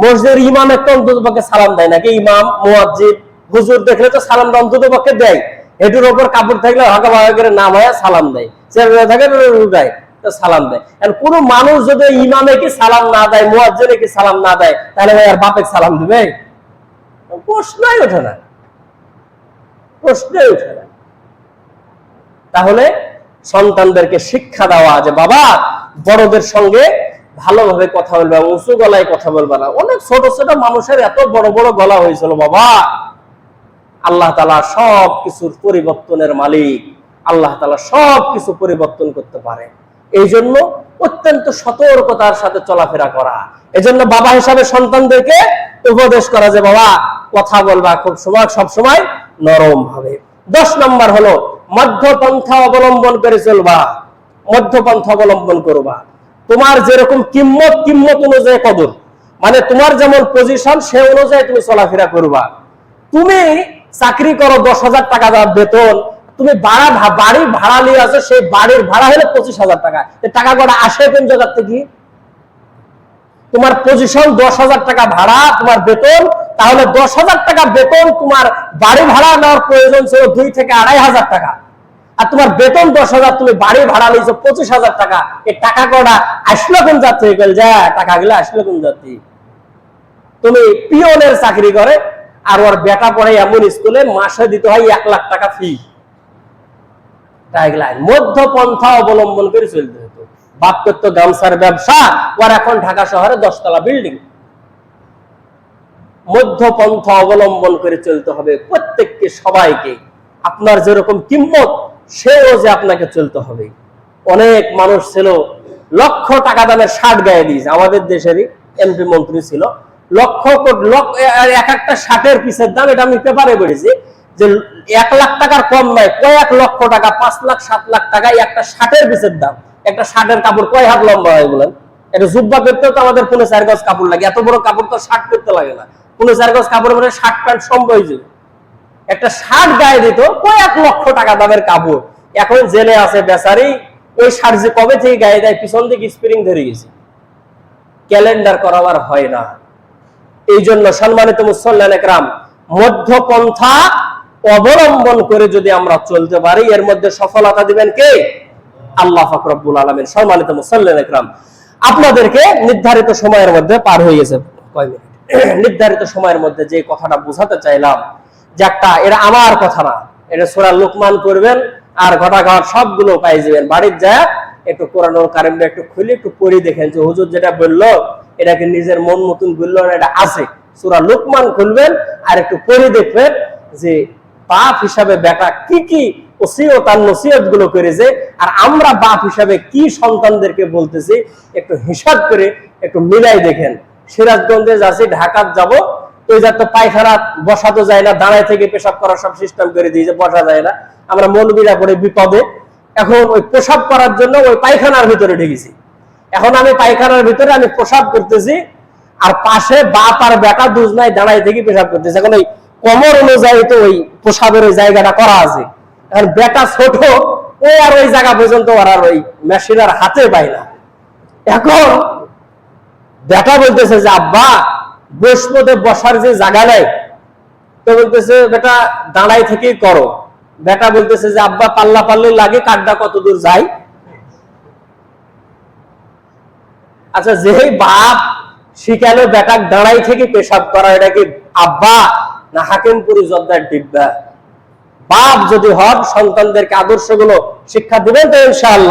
মসজিদের ইমাম একটা অন্তত পক্ষে সালাম দেয় নাকি? ইমাম মুয়াজ্জিন হুজুর দেখলে তো সালাম অন্তত পক্ষে দেয়, হেঁটুর ওপর কাপড় থাকলে হাঁকা ভাগা করে নাম হয় সালাম দেয়, থাকে দেয় তো সালাম দেয়। আর কোন মানুষ যদি ইমামে কি সালাম না দেয়, মুয়াজ্জিনে কি সালাম না দেয়, তাহলে ভাই আর বাপে সালাম দিবে? প্রশ্নই ওঠে না, প্রশ্নই ওঠে না। তাহলে সন্তানদেরকে শিক্ষা দেওয়া যে বাবা বড়দের সঙ্গে ভালোভাবে কথা বলবা, উঁচু গলায় কথা বলবা না। অনেক ছোট ছোট মানুষের এত বড় বড় গলা হয়েছিল বাবা। আল্লাহ তাআলা সব কিছুর পরিবর্তনের মালিক, আল্লাহ তাআলা সব কিছু পরিবর্তন করতে পারে। এই জন্য অত্যন্ত সতর্কতার সাথে চলাফেরা করা। এজন্য বাবা হিসাবে সন্তানদেরকে উপদেশ করা যে বাবা কথা বলবা খুব সময় সব সময় নরম ভাবে। 10 নম্বর হলো মধ্যপন্থা অবলম্বন করে চলবা, মধ্যপন্থা অবলম্বন করবা। তোমার যেরকম কিম্মত, কিম্মত অনুযায়ী কদর, মানে তোমার যেমন পজিশন সে অনুযায়ী তুমি চলাফেরা করবা। তুমি চাকরি করো 10,000 টাকা বেতন, তুমি বাড়ি ভাড়া নিয়ে আসো, সেই বাড়ির ভাড়া হলো 25,000 টাকা, টাকা কটা আসে কোন জায়গা থেকে? তোমার পজিশন 10,000 টাকা ভাড়া তোমার বেতন, তাহলে 10,000 টাকা বেতন তোমার বাড়ি ভাড়া নেওয়ার প্রয়োজন ছিল 2 থেকে 2,500 টাকা, আর তোমার বেতন 10,000, তুমি বাড়ি ভাড়া নিয়েছো 25,000 টাকা। এই টাকা কটা আসলো কোন জাত থেকে? যা টাকা গুলো আসলো কোন জাতি? তুমি পিওনের চাকরি করে, আর ওর বেটা পড়ে এমন স্কুলে মাসে দিতে হয় 1 লাখ টাকা ফি। টাইগলাইন মধ্যপন্থা অবলম্বন করে চলতে হতো। বাপ করতো গামছার ব্যবসা, আর এখন ঢাকা শহরে 10 তলা বিল্ডিং। মধ্যপন্থা অবলম্বন করে চলতে হবে প্রত্যেককে, সবাইকে। আপনার যেরকম কিম্মত সেও যে আপনাকে চলতে হবে। অনেক মানুষ ছিল লক্ষ টাকা দামের শার্ট গায়ে দিয়েছে, আমাদের দেশেরই এমপি মন্ত্রী ছিল, লক্ষ এক একটা শার্টের পিসের দাম, এটা আমি পেপারে পড়েছি, যে 1 লাখ টাকার কম নয়, কয়েক লক্ষ টাকা, 5 লাখ 7 লাখ টাকায় একটা শার্টের পিসের দাম। একটা শার্টের কাপড় কয় হাত লম্বা হয় বলেন? এটা জুব্বা করতেও তো আমাদের 4 গজ কাপড় লাগে, এত বড় কাপড় তো শার্ট করতে লাগে না। 4 গজ কাপড় মানে শার্ট প্যান্ট সম্ভব হয়ে যাবে। একটা শার্ট গায়ে দিত কয়েক লক্ষ টাকা দামের কাপড়, এখন জেলে আছে বেচারি। ওই শার্ট যে কবে থেকে গায়ে দেয়, পিছন দিকে স্প্রিং ধরে গেছে, ক্যালেন্ডার করাবার হয় না। এই জন্য সম্মানিত মুসল্লিয়ান একরাম, মধ্যপন্থা অবলম্বন করে যদি আমরা চলতে পারি, এর মধ্যে সফলতা দিবেন কে? আল্লাহ পাক রব্বুল আলামিন। সম্মানিত মুসল্লিয়ান একরাম, আপনাদেরকে নির্ধারিত সময়ের মধ্যে পার হয়ে গেছে কয় মিনিট, নির্ধারিত সময়ের মধ্যে যে কথাটা বোঝাতে চাইলাম, যে একটা, এটা আমার কথা না, এটা সূরা লুকমান করবেন আর ঘটাঘট সবগুলো পাই যাবেন। বাড়ির যায় একটু কোরআনুল কারীমটা একটু খুলে একটু পড়ে দেখেন যে হুজুর যেটা বললো এটাকে নিজের মন মতন বললো না, এটা আছে। সূরা লুকমান খুলবেন আর একটু পড়ে দেখবেন যে বাপ হিসাবে বেটা কি কি ওসিয়ত আর নসিহত গুলো করেছে, আর আমরা বাপ হিসাবে কি সন্তানদেরকে বলতেছি, একটু হিসাব করে একটু মিলাই দেখেন। সিরাজগঞ্জে যাচ্ছি, ঢাকাত যাব, ওই যার তো পায়খানা বসা তো যায় না, দাঁড়ায় থেকে পেশাব করার সব সিস্টেম করে দিয়েছে, বসা যায় না। আমরা মৌলবীরা পড়ে বিপদে, এখন ওই পেশাব করার জন্য ওই পায়খানার ভিতরে ঢেকেছি। এখন আমি পায়খানার ভিতরে আমি পেশাব করতেছি, আর পাশে বাপ আর বেটা দুজনায় দাঁড়ায় থেকে পেশাব করতেছে। এখন ওই কোমর অনুযায়ী তো ওই পেশাবের ওই জায়গাটা করা আছে, এখন বেটা ছোট, ও আর ওই জায়গা পর্যন্ত আর ওই মেশিনার হাতে পায় না। এখন বেটা বলতেছে যে আব্বা বসপদে বসার যে জায়গা নাই, তো বলতেছে বেটা দাঁড়াই থেকেই করো। বেটা বলতেছে যে আব্বা পাল্লা পাল্লে লাগে, কাঠটা কত দূর যায়। আচ্ছা, যেই বাপ শিখালো বেটা দাঁড়াই থেকে পেশাব করা, এটা কি আব্বা না হাকিমপুরি জর্দার ডিব্বা? বাপ যদি হন, সন্তানদেরকে আদর্শগুলো শিক্ষা দিবেন তো ইনশাআল্লাহ।